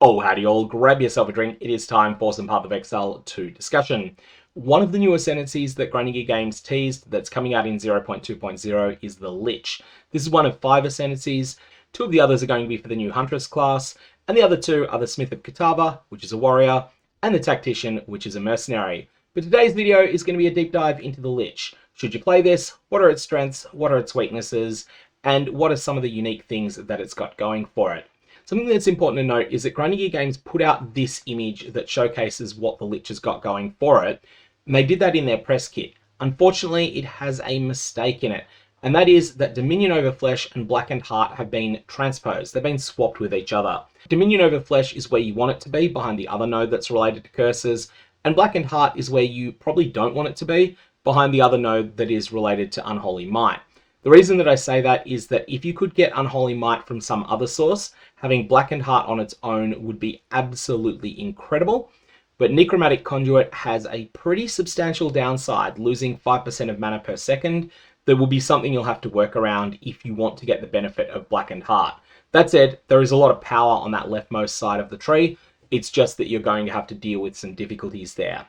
Oh, howdy all, grab yourself a drink. It is time for some Path of Exile 2 discussion. One of the new ascendancies that Grinding Gear Games teased that's coming out in 0.2.0 is the Lich. This is one of 5 ascendancies. 2 of the others are going to be for the new Huntress class, and the other 2 are the Smith of Kitava, which is a warrior, and the Tactician, which is a mercenary. But today's video is going to be a deep dive into the Lich. Should you play this? What are its strengths? What are its weaknesses? And what are some of the unique things that it's got going for it? Something that's important to note is that Grinding Gear Games put out this image that showcases what the Lich has got going for it, and they did that in their press kit. Unfortunately, it has a mistake in it, and that is that Dominion over Flesh and Blackened Heart have been transposed. They've been swapped with each other. Dominion over Flesh is where you want it to be, behind the other node that's related to curses, and Blackened Heart is where you probably don't want it to be, behind the other node that is related to Unholy Might. The reason that I say that is that if you could get Unholy Might from some other source, having Blackened Heart on its own would be absolutely incredible. But Necromatic Conduit has a pretty substantial downside, losing 5% of mana per second. That will be something you'll have to work around if you want to get the benefit of Blackened Heart. That said, there is a lot of power on that leftmost side of the tree. It's just that you're going to have to deal with some difficulties there.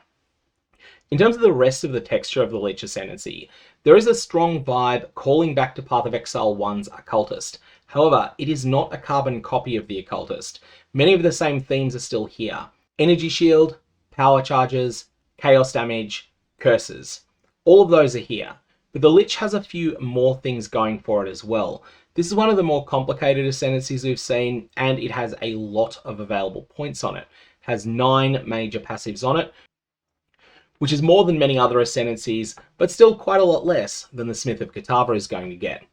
In terms of the rest of the texture of the Lich Ascendancy, there is a strong vibe calling back to Path of Exile 1's Occultist. However, it is not a carbon copy of the Occultist. Many of the same themes are still here. Energy shield, power charges, chaos damage, curses. All of those are here. But the Lich has a few more things going for it as well. This is one of the more complicated ascendancies we've seen, and it has a lot of available points on it. It has 9 major passives on it, which is more than many other ascendancies, but still quite a lot less than the Smith of Kitava is going to get.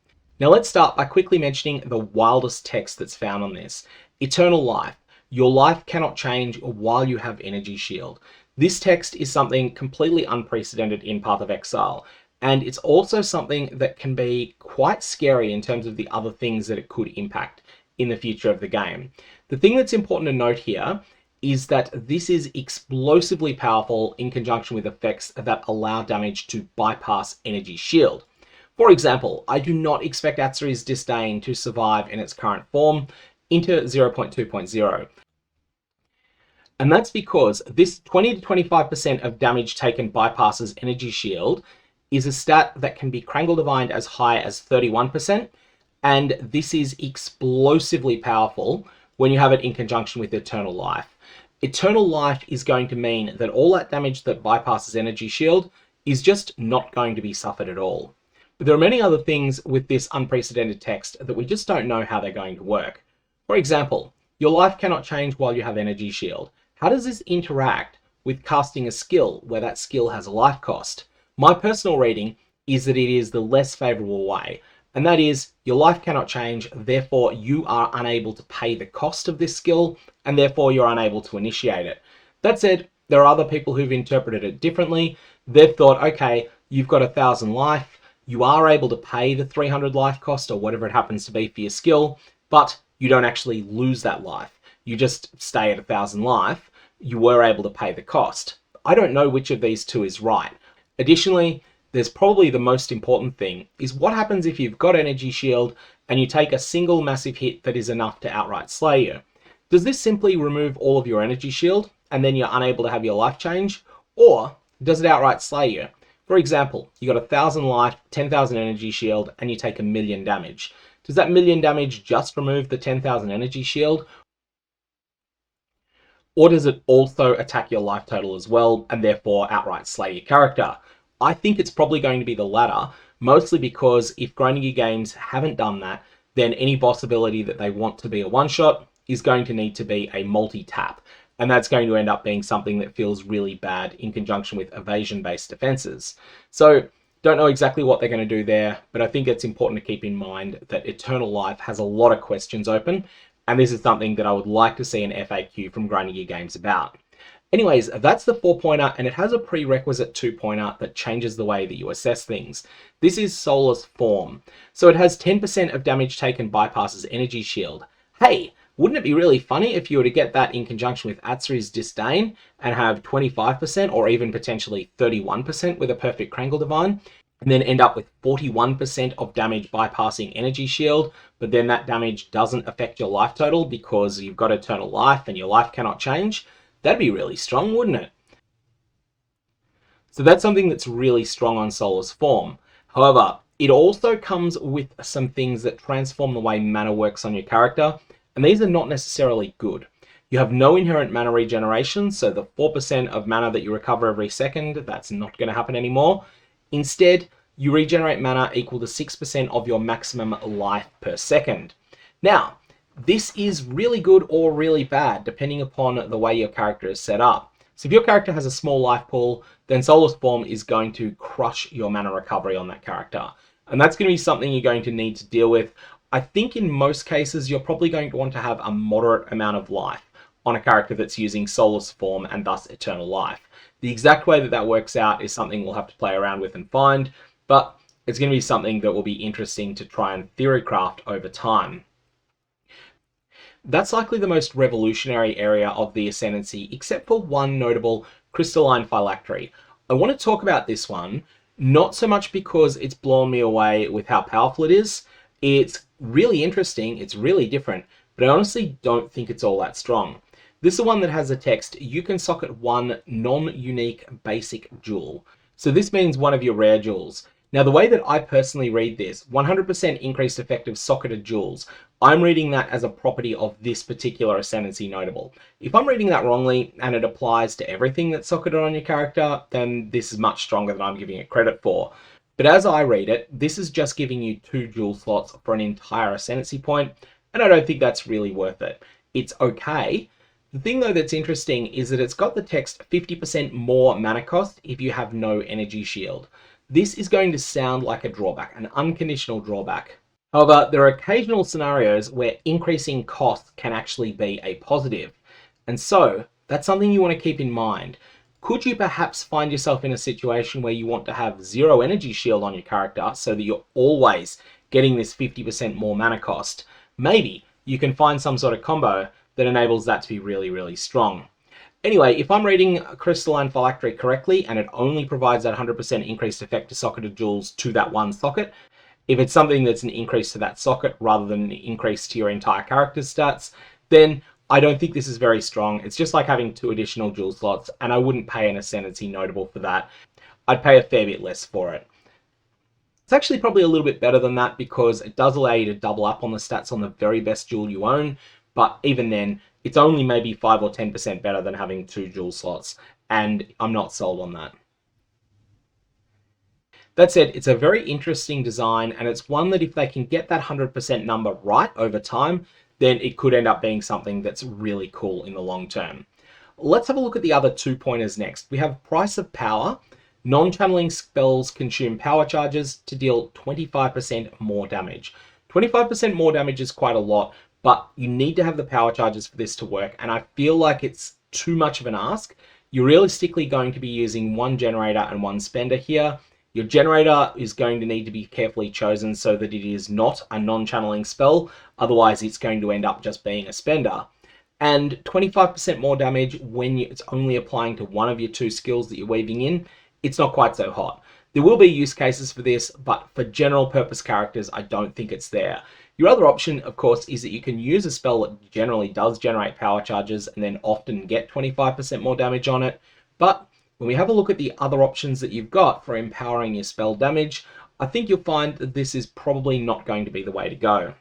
Now let's start by quickly mentioning the wildest text that's found on this. Eternal life. Your life cannot change while you have energy shield. This text is something completely unprecedented in Path of Exile, and it's also something that can be quite scary in terms of the other things that it could impact in the future of the game. The thing that's important to note here is that this is explosively powerful in conjunction with effects that allow damage to bypass energy shield. For example, I do not expect Atziri's Disdain to survive in its current form into 0.2.0. And that's because this 20 to 25% of damage taken bypasses energy shield is a stat that can be Krangle Divined as high as 31%, and this is explosively powerful when you have it in conjunction with Eternal Life. Eternal Life is going to mean that all that damage that bypasses energy shield is just not going to be suffered at all. But there are many other things with this unprecedented text that we just don't know how they're going to work. For example, your life cannot change while you have energy shield. How does this interact with casting a skill where that skill has a life cost? My personal reading is that it is the less favorable way, and that is your life cannot change, therefore you are unable to pay the cost of this skill, and therefore you're unable to initiate it. That said, there are other people who've interpreted it differently. They've thought, okay, you've got 1,000 life, you are able to pay the 300 life cost or whatever it happens to be for your skill, but you don't actually lose that life. You just stay at 1,000 life. You were able to pay the cost. I don't know which of these two is right. Additionally, there's probably the most important thing is what happens if you've got energy shield and you take a single massive hit that is enough to outright slay you. Does this simply remove all of your energy shield and then you're unable to have your life change? Or does it outright slay you? For example, you got 1,000 life, 10,000 energy shield, and you take 1,000,000 damage. Does that 1,000,000 damage just remove the 10,000 energy shield? Or does it also attack your life total as well and therefore outright slay your character? I think it's probably going to be the latter, mostly because if Grinding Gear Games haven't done that, then any possibility that they want to be a one-shot is going to need to be a multi-tap, and that's going to end up being something that feels really bad in conjunction with evasion-based defenses. So, don't know exactly what they're going to do there, but I think it's important to keep in mind that Eternal Life has a lot of questions open, and this is something that I would like to see an FAQ from Grinding Gear Games about. Anyways, that's the 4-pointer, and it has a prerequisite 2-pointer that changes the way that you assess things. This is Soulless Form. So it has 10% of damage taken bypasses energy shield. Hey, wouldn't it be really funny if you were to get that in conjunction with Atziri's Disdain and have 25% or even potentially 31% with a perfect Krangle Divine? and then end up with 41% of damage bypassing energy shield, but then that damage doesn't affect your life total because you've got eternal life and your life cannot change, that'd be really strong, wouldn't it? So that's something that's really strong on Soulless Form. However, it also comes with some things that transform the way mana works on your character, and these are not necessarily good. You have no inherent mana regeneration, so the 4% of mana that you recover every second, that's not going to happen anymore. Instead, you regenerate mana equal to 6% of your maximum life per second. Now, this is really good or really bad, depending upon the way your character is set up. So if your character has a small life pool, then Soulless Form is going to crush your mana recovery on that character. And that's going to be something you're going to need to deal with. I think in most cases, you're probably going to want to have a moderate amount of life on a character that's using Soulless Form and thus Eternal Life. The exact way that that works out is something we'll have to play around with and find, but it's going to be something that will be interesting to try and theorycraft over time. That's likely the most revolutionary area of the Ascendancy, except for one notable, Crystalline Phylactery. I want to talk about this one, not so much because it's blown me away with how powerful it is. It's really interesting, it's really different, but I honestly don't think it's all that strong. This is the one that has the text, you can socket one non-unique basic jewel. So this means one of your rare jewels. Now the way that I personally read this, 100% increased effective socketed jewels, I'm reading that as a property of this particular Ascendancy notable. If I'm reading that wrongly and it applies to everything that's socketed on your character, then this is much stronger than I'm giving it credit for. But as I read it, this is just giving you 2 jewel slots for an entire Ascendancy point, and I don't think that's really worth it. It's okay. The thing though that's interesting is that it's got the text 50% more mana cost if you have no energy shield. This is going to sound like a drawback, an unconditional drawback. However, there are occasional scenarios where increasing cost can actually be a positive. And so, that's something you want to keep in mind. Could you perhaps find yourself in a situation where you want to have 0 energy shield on your character so that you're always getting this 50% more mana cost? Maybe you can find some sort of combo that enables that to be really, really strong. Anyway, if I'm reading Crystalline Phylactery correctly, and it only provides that 100% increased effect to socketed jewels to that one socket, if it's something that's an increase to that socket rather than an increase to your entire character's stats, then I don't think this is very strong. It's just like having 2 additional jewel slots, and I wouldn't pay an Ascendancy notable for that. I'd pay a fair bit less for it. It's actually probably a little bit better than that because it does allow you to double up on the stats on the very best jewel you own, but even then, it's only maybe 5 or 10% better than having 2 jewel slots, and I'm not sold on that. That said, it's a very interesting design, and it's one that if they can get that 100% number right over time, then it could end up being something that's really cool in the long term. Let's have a look at the other 2 pointers next. We have Price of Power. Non-channeling spells consume power charges to deal 25% more damage. 25% more damage is quite a lot, but you need to have the power charges for this to work, and I feel like it's too much of an ask. You're realistically going to be using 1 generator and 1 spender here. Your generator is going to need to be carefully chosen so that it is not a non-channeling spell, otherwise it's going to end up just being a spender. And 25% more damage when it's only applying to one of your 2 skills that you're weaving in, it's not quite so hot. There will be use cases for this, but for general purpose characters, I don't think it's there. Your other option, of course, is that you can use a spell that generally does generate power charges and then often get 25% more damage on it. But when we have a look at the other options that you've got for empowering your spell damage, I think you'll find that this is probably not going to be the way to go.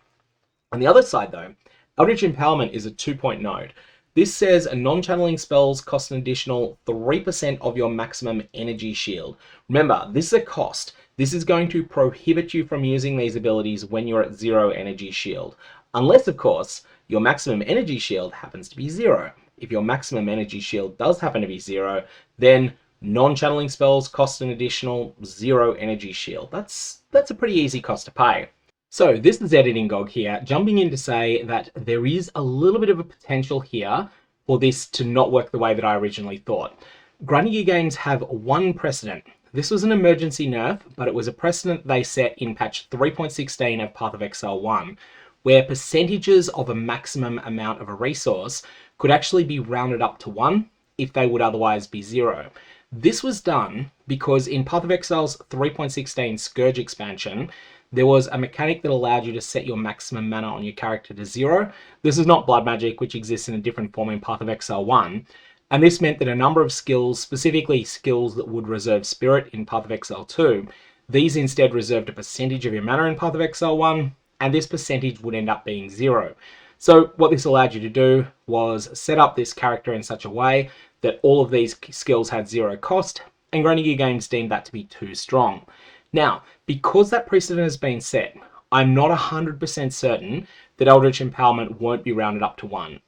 On the other side though, Eldritch Empowerment is a 2-point node. This says non-channeling spells cost an additional 3% of your maximum energy shield. Remember, this is a cost. This is going to prohibit you from using these abilities when you're at 0 energy shield. Unless, of course, your maximum energy shield happens to be 0. If your maximum energy shield does happen to be 0, then non-channeling spells cost an additional 0 energy shield. That's a pretty easy cost to pay. So this is Editing Gog here, jumping in to say that there is a little bit of a potential here for this to not work the way that I originally thought. Grinding Gear Games have one precedent. This was an emergency nerf, but it was a precedent they set in patch 3.16 of Path of Exile 1, where percentages of a maximum amount of a resource could actually be rounded up to 1 if they would otherwise be 0. This was done because in Path of Exile's 3.16 Scourge expansion, there was a mechanic that allowed you to set your maximum mana on your character to 0. This is not blood magic, which exists in a different form in Path of Exile 1. And this meant that a number of skills, specifically skills that would reserve Spirit in Path of Exile 2, these instead reserved a percentage of your mana in Path of Exile 1, and this percentage would end up being 0. So what this allowed you to do was set up this character in such a way that all of these skills had 0 cost, and Grinding Gear Games deemed that to be too strong. Now, because that precedent has been set, I'm not 100% certain that Eldritch Empowerment won't be rounded up to 1.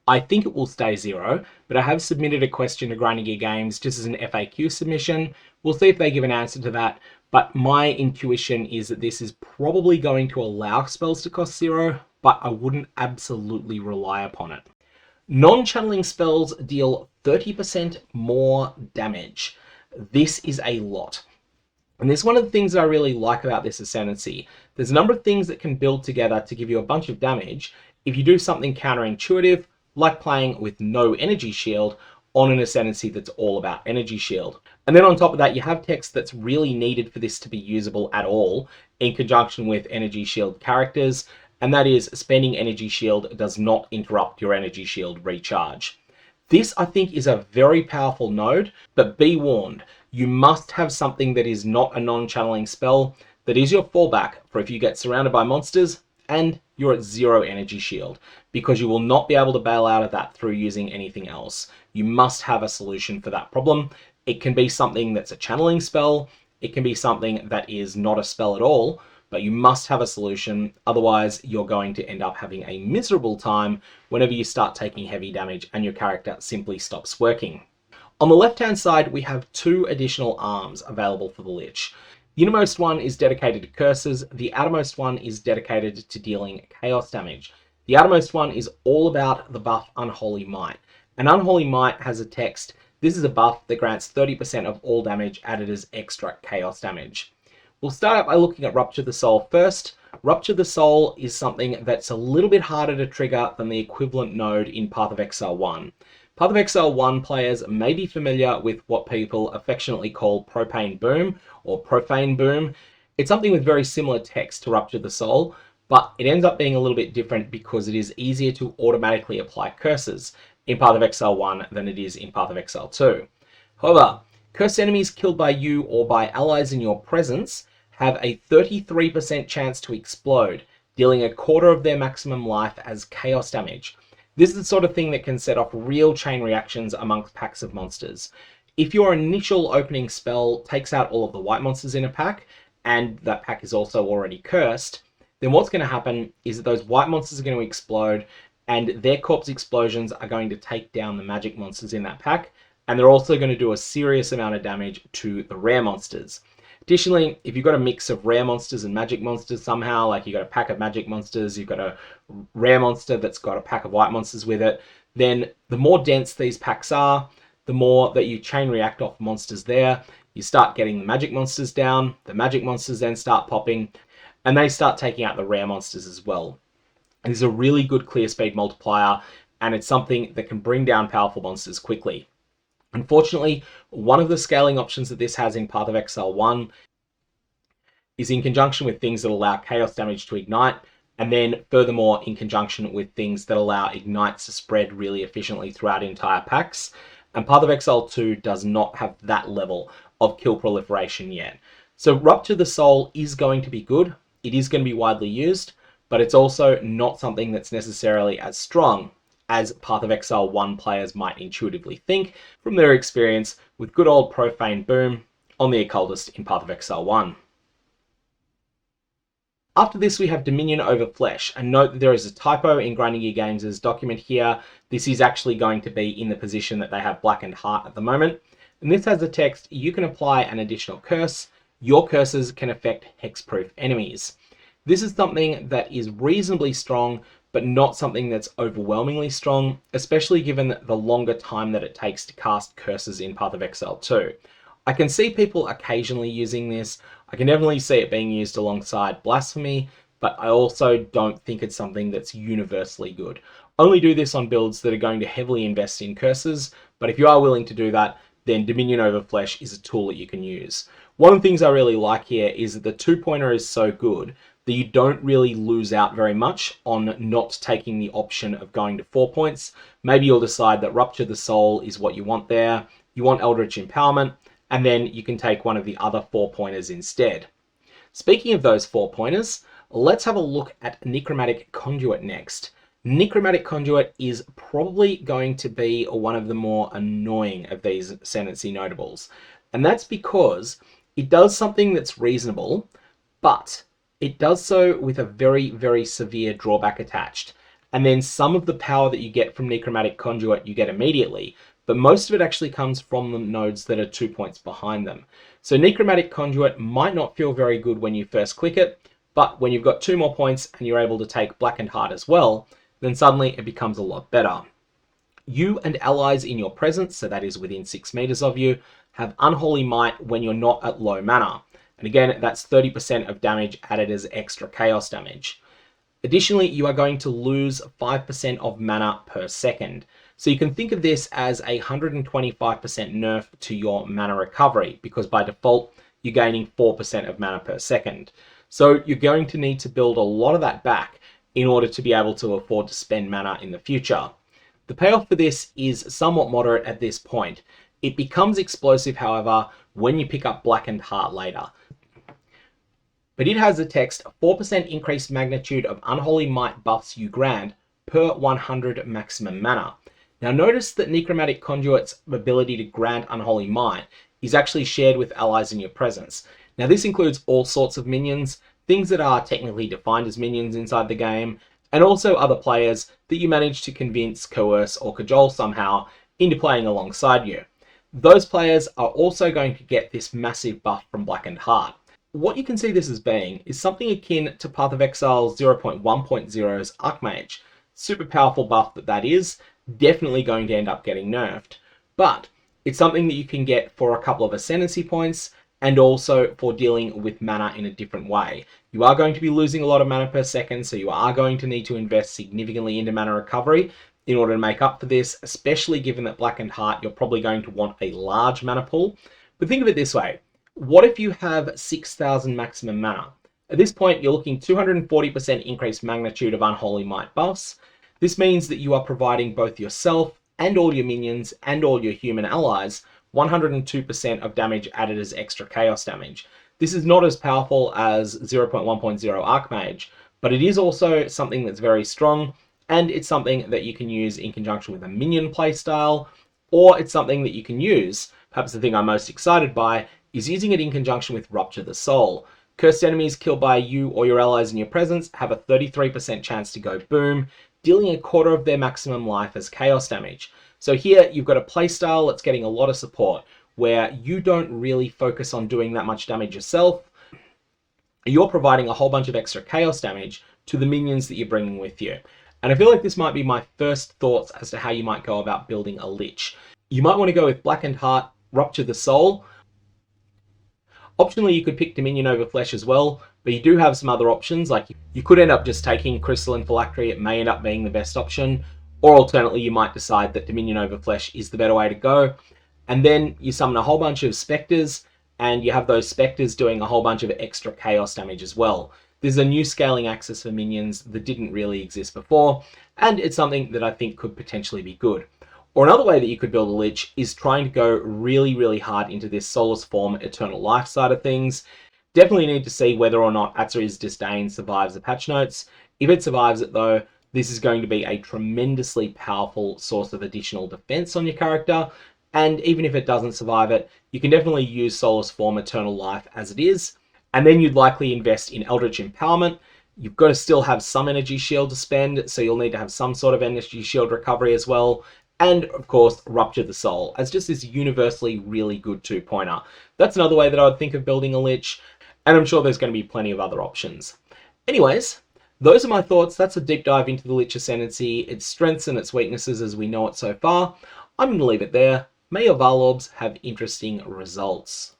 I think it will stay 0, but I have submitted a question to Grinding Gear Games just as an FAQ submission. We'll see if they give an answer to that, but my intuition is that this is probably going to allow spells to cost 0, but I wouldn't absolutely rely upon it. Non-channeling spells deal 30% more damage. This is a lot. And this is one of the things that I really like about this Ascendancy. There's a number of things that can build together to give you a bunch of damage if you do something counterintuitive, like playing with no energy shield on an Ascendancy that's all about energy shield. And then on top of that, you have text that's really needed for this to be usable at all in conjunction with energy shield characters, and that is spending energy shield does not interrupt your energy shield recharge. This, I think, is a very powerful node, but be warned, you must have something that is not a non-channeling spell that is your fallback for if you get surrounded by monsters and you're at 0 energy shield, because you will not be able to bail out of that through using anything else. You must have a solution for that problem. It can be something that's a channeling spell, it can be something that is not a spell at all, but you must have a solution, otherwise you're going to end up having a miserable time whenever you start taking heavy damage and your character simply stops working. On the left-hand side, we have 2 additional arms available for the Lich. The innermost one is dedicated to curses, the outermost one is dedicated to dealing chaos damage. The outermost one is all about the buff Unholy Might. And Unholy Might has a text, this is a buff that grants 30% of all damage added as extra chaos damage. We'll start out by looking at Rupture the Soul first. Rupture the Soul is something that's a little bit harder to trigger than the equivalent node in Path of Exile 1. Path of Exile 1 players may be familiar with what people affectionately call Propane Boom or Profane Boom. It's something with very similar text to Rupture the Soul, but it ends up being a little bit different because it is easier to automatically apply curses in Path of Exile 1 than it is in Path of Exile 2. However, cursed enemies killed by you or by allies in your presence have a 33% chance to explode, dealing a quarter of their maximum life as chaos damage. This is the sort of thing that can set off real chain reactions amongst packs of monsters. If your initial opening spell takes out all of the white monsters in a pack, and that pack is also already cursed, then what's going to happen is that those white monsters are going to explode, and their corpse explosions are going to take down the magic monsters in that pack, and they're also going to do a serious amount of damage to the rare monsters. Additionally, if you've got a mix of rare monsters and magic monsters somehow, like you've got a pack of magic monsters, you've got a rare monster that's got a pack of white monsters with it, then the more dense these packs are, the more that you chain react off monsters there. You start getting the magic monsters down, the magic monsters then start popping, and they start taking out the rare monsters as well. And this is a really good clear speed multiplier, and it's something that can bring down powerful monsters quickly. Unfortunately, one of the scaling options that this has in Path of Exile 1 is in conjunction with things that allow chaos damage to ignite, and then furthermore in conjunction with things that allow ignites to spread really efficiently throughout entire packs. And Path of Exile 2 does not have that level of kill proliferation yet. So Rupture the Soul is going to be good, it is going to be widely used, but it's also not something that's necessarily as strong as Path of Exile 1 players might intuitively think from their experience with good old Profane Boom on the Occultist in Path of Exile 1. After this, we have Dominion over Flesh, and note that there is a typo in Grinding Gear Games' document here. This is actually going to be in the position that they have Blackened Heart at the moment. And this has the text, you can apply an additional curse. Your curses can affect hexproof enemies. This is something that is reasonably strong, but not something that's overwhelmingly strong, especially given the longer time that it takes to cast curses in Path of Exile 2. I can see people occasionally using this. I can definitely see it being used alongside Blasphemy, but I also don't think it's something that's universally good. Only do this on builds that are going to heavily invest in curses, But if you are willing to do that, then Dominion over Flesh is a tool that you can use. One of the things I really like here is that the 2-pointer is so good that you don't really lose out very much on not taking the option of going to 4 points. Maybe you'll decide that Rupture the Soul is what you want there. You want Eldritch Empowerment, and then you can take one of the other 4-pointers instead. Speaking of those 4-pointers, let's have a look at Necromatic Conduit next. Necromatic Conduit is probably going to be one of the more annoying of these Ascendancy notables. And that's because it does something that's reasonable, but it does so with a very, very severe drawback attached. And then some of the power that you get from Necromatic Conduit you get immediately, but most of it actually comes from the nodes that are 2 points behind them. So Necromatic Conduit might not feel very good when you first click it, but when you've got 2 more points and you're able to take Blackened Heart as well, then suddenly it becomes a lot better. You and allies in your presence, so that is within 6 meters of you, have Unholy Might when you're not at low mana. And again, that's 30% of damage added as extra chaos damage. Additionally, you are going to lose 5% of mana per second. So you can think of this as a 125% nerf to your mana recovery, because by default, you're gaining 4% of mana per second. So you're going to need to build a lot of that back in order to be able to afford to spend mana in the future. The payoff for this is somewhat moderate at this point. It becomes explosive, however, when you pick up Blackened Heart later. But it has a text 4% increased magnitude of Unholy Might buffs you grant per 100 maximum mana. Now notice that Necromatic Conduit's ability to grant Unholy Might is actually shared with allies in your presence. Now this includes all sorts of minions, things that are technically defined as minions inside the game, and also other players that you manage to convince, coerce, or cajole somehow into playing alongside you. Those players are also going to get this massive buff from Blackened Heart. What you can see this as being is something akin to Path of Exile 0.1.0's Archmage. Super powerful buff that is, definitely going to end up getting nerfed. But it's something that you can get for a couple of Ascendancy points, and also for dealing with mana in a different way. You are going to be losing a lot of mana per second, so you are going to need to invest significantly into mana recovery in order to make up for this, especially given that Blackened Heart, you're probably going to want a large mana pool. But think of it this way. What if you have 6,000 maximum mana? At this point, you're looking 240% increased magnitude of Unholy Might buffs. This means that you are providing both yourself and all your minions and all your human allies 102% of damage added as extra chaos damage. This is not as powerful as 0.1.0 Archmage, but it is also something that's very strong, and it's something that you can use in conjunction with a minion playstyle, or it's something that you can use, perhaps the thing I'm most excited by, is using it in conjunction with Rupture the Soul. Cursed enemies killed by you or your allies in your presence have a 33% chance to go boom, dealing a quarter of their maximum life as chaos damage. So here you've got a playstyle that's getting a lot of support, where you don't really focus on doing that much damage yourself. You're providing a whole bunch of extra chaos damage to the minions that you're bringing with you. And I feel like this might be my first thoughts as to how you might go about building a Lich. You might want to go with Blackened Heart, Rupture the Soul. Optionally, you could pick Dominion over Flesh as well, but you do have some other options. Like you could end up just taking Crystalline Phylactery. It may end up being the best option. Or alternately, you might decide that Dominion over Flesh is the better way to go. And then you summon a whole bunch of Spectres, and you have those Spectres doing a whole bunch of extra chaos damage as well. There's a new scaling axis for minions that didn't really exist before, and it's something that I think could potentially be good. Or another way that you could build a Lich is trying to go really, really hard into this Soulless Form Eternal Life side of things. Definitely need to see whether or not Atziri's Disdain survives the patch notes. If it survives it though, this is going to be a tremendously powerful source of additional defense on your character. And even if it doesn't survive it, you can definitely use Soulless Form Eternal Life as it is. And then you'd likely invest in Eldritch Empowerment. You've got to still have some energy shield to spend, so you'll need to have some sort of energy shield recovery as well. And of course, Rupture the Soul as just this universally really good 2-pointer. That's another way that I would think of building a Lich, and I'm sure there's going to be plenty of other options. Anyways, those are my thoughts. That's a deep dive into the Lich Ascendancy, its strengths and its weaknesses as we know it so far. I'm going to leave it there. May your Varlorbs have interesting results.